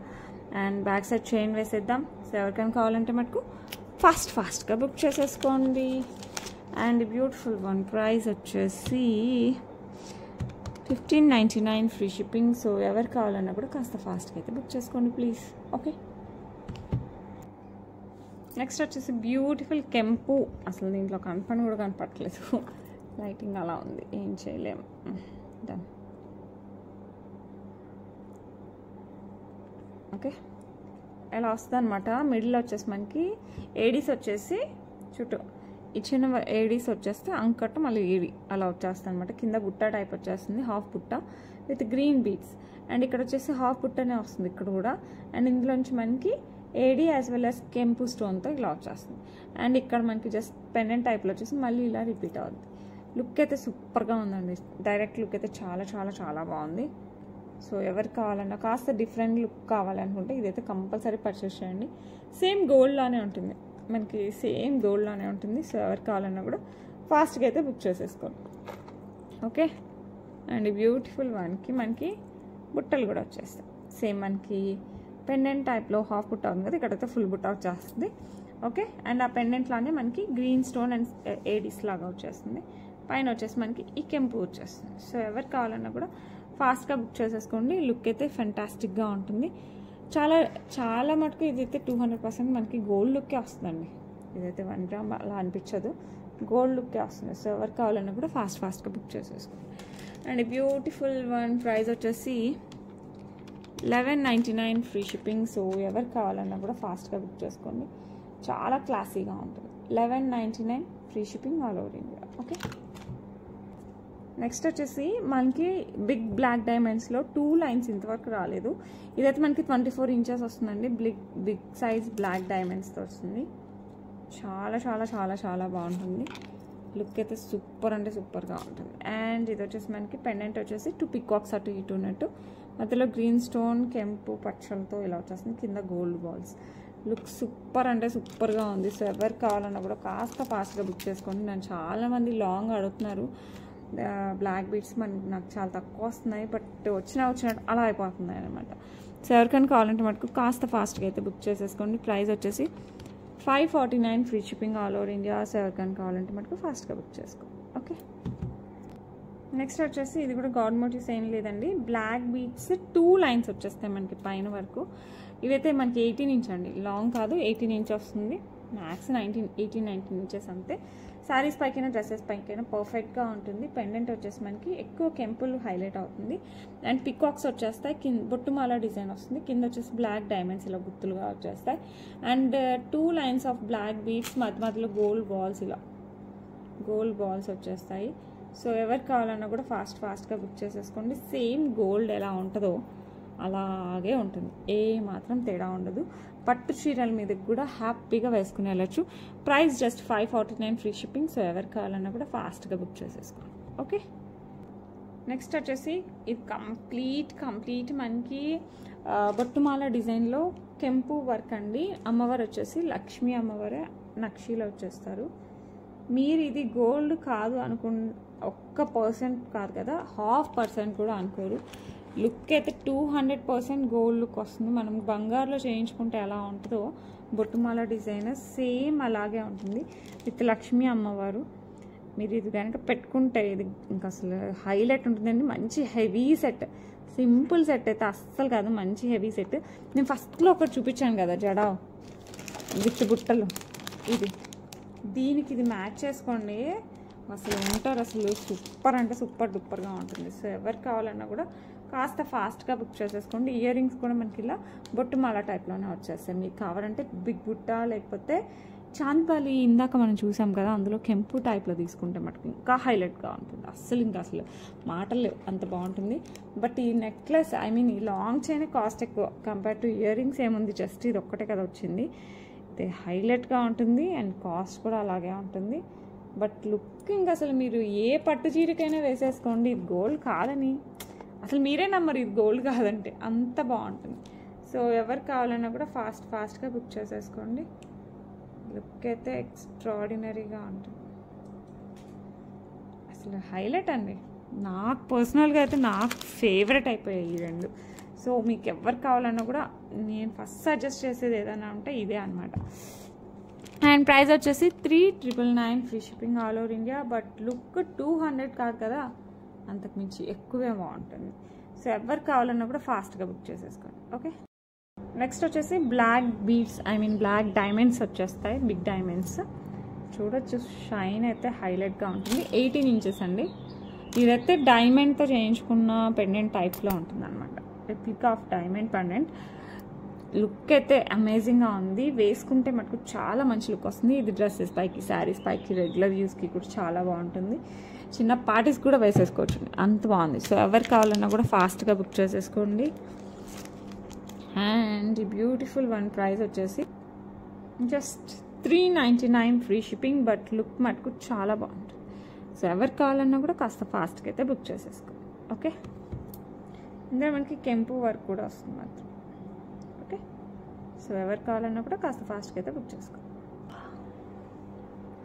And back side chain వేసేద్దాం. సో ఎవరికైనా కావాలంటే మటుకు ఫాస్ట్గా బుక్ చేసేసుకోండి. అండ్ బ్యూటిఫుల్ వన్ ప్రైస్ వచ్చేసి 1599 ఫ్రీ షిప్పింగ్. సో ఎవరు కావాలన్నా కూడా కాస్త ఫాస్ట్గా అయితే బుక్ చేసుకోండి ప్లీజ్. ఓకే, నెక్స్ట్ వచ్చేసి బ్యూటిఫుల్ కెంపు. అసలు దీంట్లో కూడా కనపడట్లేదు, లైటింగ్ అలా ఉంది, ఏం చేయలేము. డన్. ఓకే, ఇలా వస్తుంది అనమాట. మిడిల్ వచ్చేసి మనకి ఏడీస్ వచ్చేసి చుట్టూ ఇచ్చిన ఏడీస్ వచ్చేస్తే అంకట్టు మళ్ళీ ఏడి అలా వచ్చేస్తుంది అనమాట. కింద బుట్ట టైప్ వచ్చేస్తుంది, హాఫ్ బుట్ట విత్ గ్రీన్ బీడ్స్. అండ్ ఇక్కడ వచ్చేసి హాఫ్ బుట్టనే వస్తుంది ఇక్కడ కూడా. అండ్ ఇందులోంచి మనకి ఏడీ యాజ్ వెల్ యాజ్ కెంపు స్టోన్తో ఇలా వచ్చేస్తుంది. అండ్ ఇక్కడ మనకి జస్ట్ పెండెంట్ టైప్లో వచ్చేసి మళ్ళీ ఇలా రిపీట్ అవుతుంది. లుక్ అయితే సూపర్గా ఉందండి. డైరెక్ట్ లుక్ అయితే చాలా బాగుంది. సో ఎవరికి కావాలన్నా కాస్త డిఫరెంట్ లుక్ కావాలనుకుంటే ఇదైతే కంపల్సరీ పర్చేస్ చేయండి. సేమ్ గోల్డ్లానే ఉంటుంది మనకి, సేమ్ గోల్డ్లానే ఉంటుంది. సో ఎవరికి కావాలన్నా కూడా ఫాస్ట్గా అయితే బుక్ చేసేసుకోండి. ఓకే, అండ్ బ్యూటిఫుల్ వన్కి మనకి బుట్టలు కూడా వచ్చేస్తాయి. సేమ్ మనకి పెండెంట్ టైప్లో హాఫ్ బుట్ట ఉంది కదా, ఇక్కడైతే ఫుల్ బుట్ట వచ్చేస్తుంది. ఓకే, అండ్ ఆ పెండెంట్లానే మనకి గ్రీన్ స్టోన్ అండ్ ఏడీస్ లాగా వచ్చేస్తుంది. పైన వచ్చేసి మనకి ఈ కెంపు వచ్చేస్తుంది. సో ఎవరికి కావాలన్నా కూడా ఫాస్ట్గా బుక్ చేసేసుకోండి. లుక్ అయితే ఫెంటాస్టిక్గా ఉంటుంది. చాలా మటుకు ఇదైతే 200% మనకి గోల్డ్ లుక్కే వస్తుందండి. ఇదైతే 1 గ్రామ్ అలా అనిపించదు, గోల్డ్ లుక్కే వస్తుంది. సో ఎవరికి కావాలన్నా కూడా ఫాస్ట్గా బుక్ చేసేసుకోండి. అండ్ బ్యూటిఫుల్ వన్ ప్రైస్ వచ్చేసి 1199 ఫ్రీ షిప్పింగ్. సో ఎవరు కావాలన్నా కూడా ఫాస్ట్గా బుక్ చేసుకోండి, చాలా క్లాసీగా ఉంటుంది. 1199 free shipping all over India. Okay, next వచ్చేసి మనకి బిగ్ బ్లాక్ డైమండ్స్లో 2 లైన్స్ ఇంతవరకు రాలేదు. ఇదైతే మనకి 24 ఇంచెస్ వస్తుందండి. బిగ్ సైజ్ బ్లాక్ డైమండ్స్తో వస్తుంది. చాలా చాలా చాలా చాలా బాగుంటుంది. లుక్ అయితే సూపర్ అంటే సూపర్గా ఉంటుంది. అండ్ ఇది వచ్చేసి మనకి పెండెంట్ వచ్చేసి 2 పికాక్స్ అటు ఇటు ఉన్నట్టు, మధ్యలో గ్రీన్ స్టోన్ కెంపు పచ్చలతో ఇలా వచ్చేస్తుంది, కింద గోల్డ్ బాల్స్. లుక్ సూపర్ అంటే సూపర్గా ఉంది. సో ఎవరు కావాలన్నా కూడా కాస్త ఫాస్ట్గా బుక్ చేసుకోండి. నన్ను చాలామంది లాంగ్ అడుగుతున్నారు. బ్లాక్ బీడ్స్ నాకు చాలా తక్కువ వస్తున్నాయి, బట్ వచ్చినట్టు అలా అయిపోతున్నాయి అనమాట. సో ఎవరికైనా కావాలంటే మటుకు కాస్త ఫాస్ట్గా అయితే బుక్ చేసేసుకోండి. ప్రైస్ వచ్చేసి 549 free shipping all over India. So ఎవరికైనా కావాలంటే మటుకు ఫాస్ట్గా బుక్ చేసుకో. ఓకే, నెక్స్ట్ వచ్చేసి ఇది కూడా గాడ్ మోటివ్స్ ఏం లేదండి. బ్లాక్ బీడ్స్ 2 లైన్స్ వచ్చేస్తాయి మనకి పైన వరకు. ఇవైతే మనకి 18 ఇంచ్ అండి, లాంగ్ కాదు, 18 ఇంచ్ వస్తుంది. మ్యాక్స్ 18-19 ఇంచెస్ అంతే. శారీస్ పైకైనా డ్రెస్సెస్ పైకైనా పర్ఫెక్ట్గా ఉంటుంది. పెండెంట్ వచ్చేసి మనకి ఎక్కువ కెంపుల్ హైలైట్ అవుతుంది. అండ్ పికాక్స్ వచ్చేస్తాయి, బొట్టుమాల డిజైన్ వస్తుంది. కింద వచ్చేసి బ్లాక్ డైమండ్స్ ఇలా గుర్తులుగా వచ్చేస్తాయి. And 2 lines of black beads, మధ్యలో గోల్డ్ బాల్స్, ఇలా గోల్డ్ బాల్స్ వచ్చేస్తాయి. సో ఎవరికి కావాలన్నా కూడా ఫాస్ట్గా బుక్ చేసేసుకోండి. సేమ్ గోల్డ్ ఎలా ఉంటుందో అలాగే ఉంటుంది, ఏ మాత్రం తేడా ఉండదు. పట్టు చీరల మీద కూడా హ్యాపీగా వేసుకుని వెళ్ళచ్చు. Price just 549 free shipping. So ఎవరికి కావాలన్నా కూడా ఫాస్ట్గా బుక్ చేసేసుకోండి. ఓకే, నెక్స్ట్ వచ్చేసి ఇది కంప్లీట్ మనకి బొట్టుమాల డిజైన్లో కెంపు వర్క్ అండి. అమ్మవారు వచ్చేసి లక్ష్మీ అమ్మవారే నక్షీలో వచ్చేస్తారు. మీరు ఇది గోల్డ్ కాదు ఒక్క పర్సెంట్ కాదు కదా, 0.5% కూడా అనుకోరు. లుక్ అయితే 200% గోల్డ్ లుక్ వస్తుంది. మనం బంగారులో చేయించుకుంటే ఎలా ఉంటుందో బొట్టుమాల డిజైన్ సేమ్ అలాగే ఉంటుంది విత్ లక్ష్మీ అమ్మవారు. మీరు ఇది కనుక పెట్టుకుంటే ఇది ఇంకా అసలు హైలైట్ ఉంటుందండి. మంచి హెవీ సెట్, సింపుల్ సెట్ అయితే అస్సలు కాదు, మంచి హెవీ సెట్. నేను ఫస్ట్లో ఒకటి చూపించాను కదా జడా విత్ బుట్టలు, దీనికి ఇది మ్యాచ్ చేసుకోండి, అసలు ఉంటారు. అసలు సూపర్ అంటే సూపర్ డూపర్గా ఉంటుంది. సో ఎవరికి కావాలన్నా కూడా కాస్త ఫాస్ట్గా బుక్ చేసేసుకోండి. ఇయర్ రింగ్స్ కూడా మనకి ఇలా బొట్టుమాల టైప్లోనే వచ్చేస్తాయి. మీకు కావాలంటే బిగ్ బుట్ట లేకపోతే చాంద్బాలి ఇందాక మనం చూసాం కదా, అందులో కెంపు టైప్లో తీసుకుంటే మటుకు ఇంకా హైలైట్గా ఉంటుంది. అసలు మాటలు లేవు, అంత బాగుంటుంది. బట్ ఈ నెక్లెస్ ఈ లాంగ్ చైన్ కాస్ట్ ఎక్కువ కంపేర్ టు ఇయర్ రింగ్స్. ఏముంది, జస్ట్ ఇది ఒక్కటే కదా వచ్చింది. ఇది హైలైట్గా ఉంటుంది అండ్ కాస్ట్ కూడా అలాగే ఉంటుంది. బట్ లుకింగ్ అసలు మీరు ఏ పట్టు చీరకైనా వేసేసుకోండి, ఇది గోల్డ్ కాదని అసలు మీరే నమ్మరు, ఇది గోల్డ్ కాదంటే, అంత బాగుంటుంది. సో ఎవరికి కావాలన్నా కూడా ఫాస్ట్గా బుక్ చేసేసుకోండి. లుక్ అయితే ఎక్స్ట్రాడినరీగా ఉంటుంది, అసలు హైలైట్ అండి. నాకు పర్సనల్గా అయితే నాకు ఫేవరెట్ అయిపోయాయి ఈ రెండు. సో మీకు ఎవరు కావాలన్నా కూడా నేను ఫస్ట్ సజెస్ట్ చేసేది ఏదైనా ఉంటే ఇదే అనమాట. అండ్ ప్రైస్ వచ్చేసి 399 free shipping all over India. But look 200 కాదు కదా, అంతకుమించి ఎక్కువే బాగుంటుంది. సో ఎవరికి కావాలన్నా కూడా ఫాస్ట్గా బుక్ చేసేసుకోండి. ఓకే, నెక్స్ట్ వచ్చేసి బ్లాక్ బీడ్స్ బ్లాక్ డైమండ్స్ వచ్చేస్తాయి, బిగ్ డైమండ్స్ చూడొచ్చు. షైన్ అయితే హైలైట్గా ఉంటుంది. 18 ఇంచెస్ అండి. ఇదైతే డైమండ్తో చేయించుకున్న పెండెంట్ టైప్లో ఉంటుంది అనమాట, replica of diamond pendant. Look అయితే అమేజింగ్గా ఉంది. వేసుకుంటే మటుకు చాలా మంచి లుక్ వస్తుంది. ఇది డ్రెస్సెస్ పైకి, శారీస్ పైకి, రెగ్యులర్ యూస్కి కూడా చాలా బాగుంటుంది. చిన్న పార్టీస్ కూడా వేసేసుకోవచ్చు, అంత బాగుంది. సో ఎవరికి కావాలన్నా కూడా ఫాస్ట్గా బుక్ చేసేసుకోండి. అండ్ బ్యూటిఫుల్ వన్ ప్రైస్ వచ్చేసి just 399 free shipping. But look మటుకు చాలా బాగుంటుంది. సో ఎవరికి కావాలన్నా కూడా కాస్త ఫాస్ట్గా అయితే బుక్ చేసేసుకోండి. ఓకే, ఇందులో మనకి కెంపు వర్క్ కూడా వస్తుంది మాత్రం. ఓకే, సో ఎవరికి కావాలన్నా కూడా కాస్త ఫాస్ట్గా అయితే బుక్ చేసుకోండి.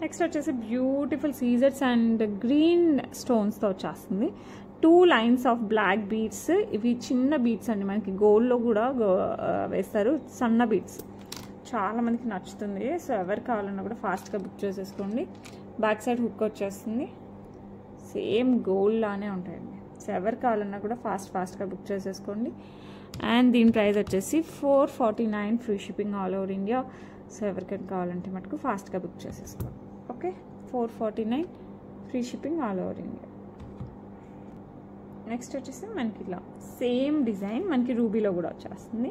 నెక్స్ట్ వచ్చేసి బ్యూటిఫుల్ సీజర్స్ అండ్ గ్రీన్ స్టోన్స్తో వచ్చేస్తుంది. 2 లైన్స్ ఆఫ్ బ్లాక్ బీడ్స్. ఇవి చిన్న బీడ్స్ అండి, మనకి గోల్డ్లో కూడా వేస్తారు, సన్న బీడ్స్. చాలా మందికి నచ్చుతుంది. సో ఎవరికి కావాలన్నా కూడా ఫాస్ట్గా బుక్ చేసేసుకోండి. బ్యాక్ సైడ్ హుక్ వచ్చేస్తుంది, సేమ్ గోల్డ్ లానే ఉంటాయండి. సో ఎవరికి కావాలన్నా కూడా ఫాస్ట్గా బుక్ చేసేసుకోండి. అండ్ దీని ప్రైస్ వచ్చేసి 449 free shipping all over India. So ఎవరికైనా కావాలంటే మటుకు ఫాస్ట్గా బుక్ చేసేసుకోండి. Okay, 449 free shipping all over India. Next వచ్చేసి మనకి ఇలా సేమ్ డిజైన్ మనకి రూబీలో కూడా వచ్చేస్తుంది.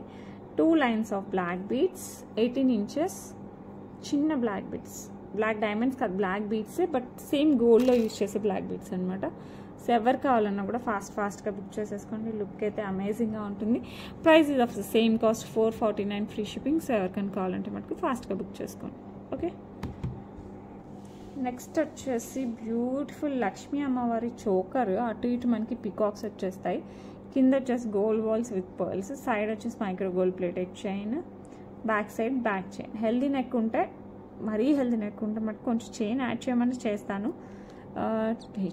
2 lines of black beads, 18 inches చిన్న బ్లాక్ బీడ్స్, బ్లాక్ డైమండ్స్ కాదు బ్లాక్ బీడ్సే, బట్ సేమ్ గోల్డ్లో యూజ్ చేసే బ్లాక్ బీడ్స్ అనమాట. సో ఎవరు కావాలన్నా కూడా ఫాస్ట్గా బుక్ చేసేసుకోండి. లుక్ అయితే అమేజింగ్గా ఉంటుంది. Price is of the same cost 449 free shipping. So ఎవరికైనా కావాలంటే మనకు ఫాస్ట్గా బుక్ చేసుకోండి. ఓకే, నెక్స్ట్ వచ్చేసి బ్యూటిఫుల్ లక్ష్మీ అమ్మవారి చోకర్. అటు ఇటు మనకి పికాక్స్ వచ్చేస్తాయి. కింద వచ్చేసి gold balls with pearls, side వచ్చేసి micro gold plated chain, back side back chain. Healthy neck ఉంటే, మరీ హెల్దీ నెక్ ఉంటే మటు కొంచెం చైన్ యాడ్ చేయమని చేస్తాను,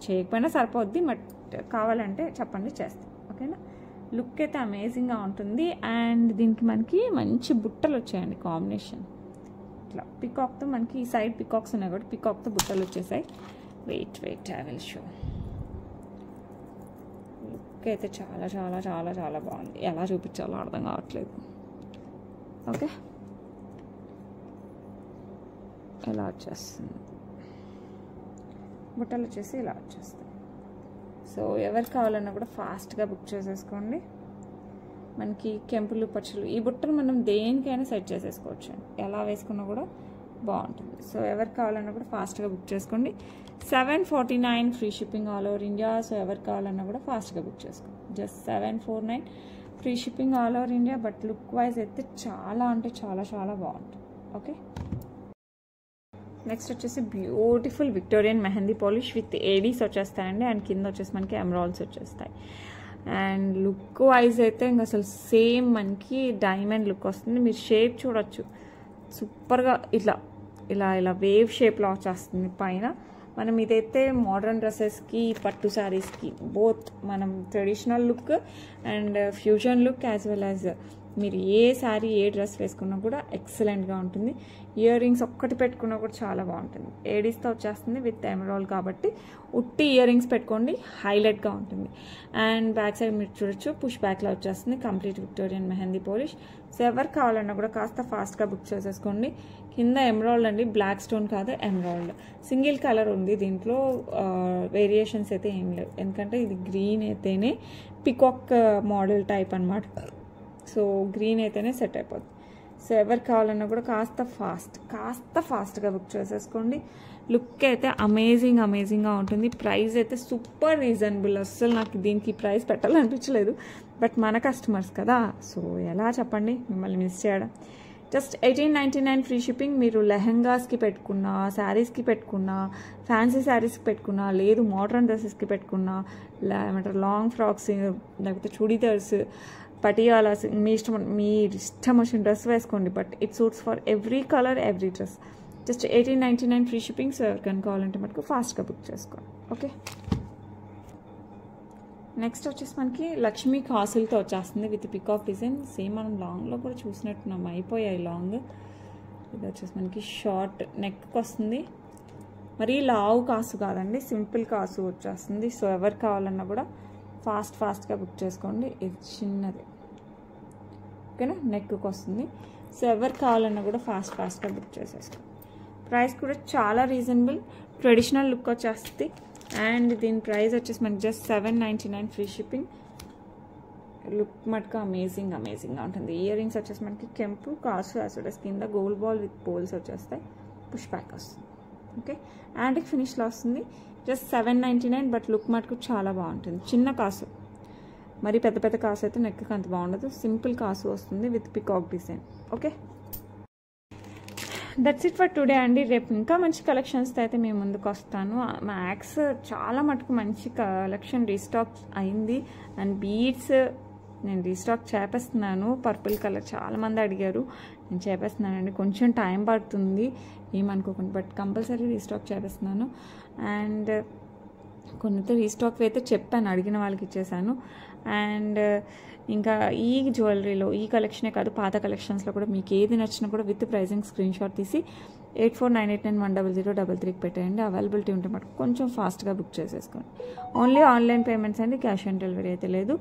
చేయకపోయినా సరిపోద్ది, బట్ కావాలంటే చెప్పండి చేస్తాను. ఓకేనా, లుక్ అయితే అమేజింగ్గా ఉంటుంది. అండ్ దీనికి మనకి మంచి బుట్టలు వచ్చాయండి కాంబినేషన్. ఇట్లా పికాక్తో మనకి ఈ సైడ్ పికాక్స్ ఉన్నాయి కాబట్టి పికాక్తో బుట్టలు వచ్చేసాయి. Wait I will show. Look అయితే చాలా చాలా చాలా చాలా బాగుంది. ఎలా చూపించాలో అర్థం కావట్లేదు. ఓకే, ఇలా వచ్చేస్తుంది, బుట్టలు వచ్చేసి ఇలా వచ్చేస్తాయి. సో ఎవరు కావాలన్నా కూడా ఫాస్ట్గా బుక్ చేసేసుకోండి. మనకి కెంపులు పచ్చలు ఈ బుట్టలు మనం దేనికైనా సెట్ చేసేసుకోవచ్చు, ఎలా వేసుకున్నా కూడా బాగుంటుంది. సో ఎవరు కావాలన్నా కూడా ఫాస్ట్గా బుక్ చేసుకోండి. 749 free shipping all over India. So ఎవరు కావాలన్నా కూడా ఫాస్ట్గా బుక్ చేసుకోండి. Just 749 free shipping all over India. But look wise అయితే చాలా అంటే చాలా చాలా బాగుంటుంది. ఓకే, నెక్స్ట్ వచ్చేసి beautiful Victorian mehndi polish with ADs వచ్చేస్తాయండి. అండ్ కింద వచ్చేసి మనకి ఎమరాల్డ్స్ వచ్చేస్తాయి. అండ్ లుక్ వైజ్ అయితే ఇంకా అసలు సేమ్ మనకి డైమండ్ లుక్ వస్తుంది. మీరు షేప్ చూడొచ్చు, సూపర్గా ఇట్లా ఇలా ఇలా వేవ్ షేప్లో వచ్చేస్తుంది పైన. మనం ఇదైతే మోడర్న్ డ్రెస్సెస్కి, పట్టు శారీస్కి బోత్ మనం traditional look and fusion look as well as మీరు ఏ శారీ ఏ డ్రెస్ వేసుకున్నా కూడా ఎక్సలెంట్గా ఉంటుంది. ఇయర్ రింగ్స్ ఒక్కటి పెట్టుకున్నా కూడా చాలా బాగుంటుంది. ఏడీస్తో వచ్చేస్తుంది విత్ ఎమరాల్డ్ కాబట్టి ఉట్టి ఇయర్ రింగ్స్ పెట్టుకోండి, హైలైట్గా ఉంటుంది. అండ్ బ్యాక్ సైడ్ మీరు చూడొచ్చు పుష్ బ్యాక్లో వచ్చేస్తుంది complete Victorian mehndi polish. So ఎవరు కావాలన్నా కూడా కాస్త ఫాస్ట్గా బుక్ చేసేసుకోండి. కింద ఎమరాల్డ్ అండి, బ్లాక్ స్టోన్ కాదు ఎమరాల్డ్. సింగిల్ కలర్ ఉంది దీంట్లో, వేరియేషన్స్ అయితే ఏం లేవు. ఎందుకంటే ఇది గ్రీన్ అయితేనే పికాక్ మోడల్ టైప్ అనమాట. సో గ్రీన్ అయితేనే సెట్ అయిపోతుంది. సో ఎవరు కావాలన్నా కూడా కాస్త ఫాస్ట్గా బుక్ చేసేసుకోండి. లుక్ అయితే అమేజింగ్గా ఉంటుంది. ప్రైస్ అయితే సూపర్ రీజనబుల్. అస్సలు నాకు దీనికి ప్రైస్ పెట్టాలనిపించలేదు, బట్ మన కస్టమర్స్ కదా, సో ఎలా చెప్పండి మిమ్మల్ని మిస్ చేయడం. Just 1899 free shipping. మీరు లెహెంగాస్కి పెట్టుకున్నా, శారీస్కి పెట్టుకున్నా, ఫ్యాన్సీ శారీస్కి పెట్టుకున్నా, లేదు మోడర్న్ డ్రెస్సెస్కి పెట్టుకున్నా, ఏమంటారు లాంగ్ ఫ్రాక్స్, లేకపోతే చుడీదార్స్, పటియాలాస్, మీ ఇష్టం వచ్చిన డ్రెస్ వేసుకోండి. But it suits for every colour every dress. Just 1899 free shipping. So ఎవరికైనా కావాలంటే మనకు ఫాస్ట్గా బుక్ చేసుకోండి. ఓకే, నెక్స్ట్ వచ్చేసి మనకి లక్ష్మీ కాసులతో వచ్చేస్తుంది విత్ పికాక్ డిజైన్. సేమ్ మనం లాంగ్లో కూడా చూసినట్టున్నాం, అయిపోయాయి లాంగ్. ఇది వచ్చేసి మనకి షార్ట్ నెక్కి వస్తుంది. మరీ లావు కాసు కాదండి, సింపుల్ కాసు వచ్చేస్తుంది. సో ఎవరు కావాలన్నా కూడా ఫాస్ట్గా బుక్ చేసుకోండి. ఇది చిన్నది, ఓకేనా, నెక్కి వస్తుంది. సో ఎవరు కావాలన్నా కూడా ఫాస్ట్గా బుక్ చేసేసుకోండి. ప్రైస్ కూడా చాలా రీజనబుల్, ట్రెడిషనల్ లుక్ వచ్చేస్తుంది. అండ్ దీని ప్రైస్ వచ్చేసి మనకి జస్ట్ 799 ఫ్రీ షిప్పింగ్. లుక్ మటుకు అమేజింగ్గా ఉంటుంది. ఇయర్ రింగ్స్ వచ్చేసి మనకి కెంపు కాసు యాసిడస్ కింద గోల్డ్ బాల్ విత్ పోల్స్ వచ్చేస్తాయి. పుష్ బ్యాక్ వస్తుంది. ఓకే, యాంటిక్ ఫినిష్లో వస్తుంది. జస్ట్ 799. బట్ లుక్ మటుకు చాలా బాగుంటుంది. చిన్న కాసు, మరి పెద్ద కాసు అయితే నెక్కి అంత బాగుండదు. సింపుల్ కాసు వస్తుంది with peacock design. Okay, that's it for today అండి. రేపు ఇంకా మంచి కలెక్షన్స్తో అయితే మేము ముందుకు వస్తాను. మ్యాక్స్ చాలా మటుకు మంచి కలెక్షన్ రీస్టాక్ అయింది. అండ్ బీడ్స్ నేను రీస్టాక్ చేపేస్తున్నాను. పర్పుల్ కలర్ చాలామంది అడిగారు, నేను చేపేస్తున్నానండి. కొంచెం టైం పడుతుంది ఏమనుకోకుండా, బట్ కంపల్సరీ రీస్టాక్ చేపేస్తున్నాను. అండ్ కొన్నితో రీస్టాక్ అయితే చెప్పాను, అడిగిన వాళ్ళకి ఇచ్చేసాను. అండ్ ఇంకా ఈ జ్యువెలరీలో ఈ కలెక్షనే కాదు, పాత కలెక్షన్స్లో కూడా మీకు ఏది నచ్చినా కూడా విత్ ప్రైజింగ్ స్క్రీన్ షాట్ తీసి 8498910033కి పెట్టేయండి. అవైలబిలిటీ ఉంటే మటుకు కొంచెం ఫాస్ట్గా బుక్ చేసేసుకోండి. ఓన్లీ ఆన్లైన్ పేమెంట్స్ అండి, క్యాష్ ఆన్ డెలివరీ అయితే లేదు.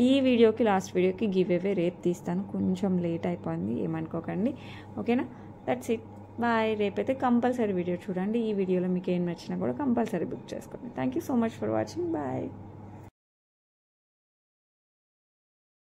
ఈ వీడియోకి లాస్ట్ వీడియోకి గివ్ అవే రేపు తీస్తాను, కొంచెం లేట్ అయిపోయింది ఏమనుకోకండి. ఓకేనా, దట్స్ ఇట్, బాయ్. రేపైతే కంపల్సరీ వీడియో చూడండి. ఈ వీడియోలో మీకు ఏం నచ్చినా కూడా కంపల్సరీ బుక్ చేసుకోండి. Thank you so much for watching, bye.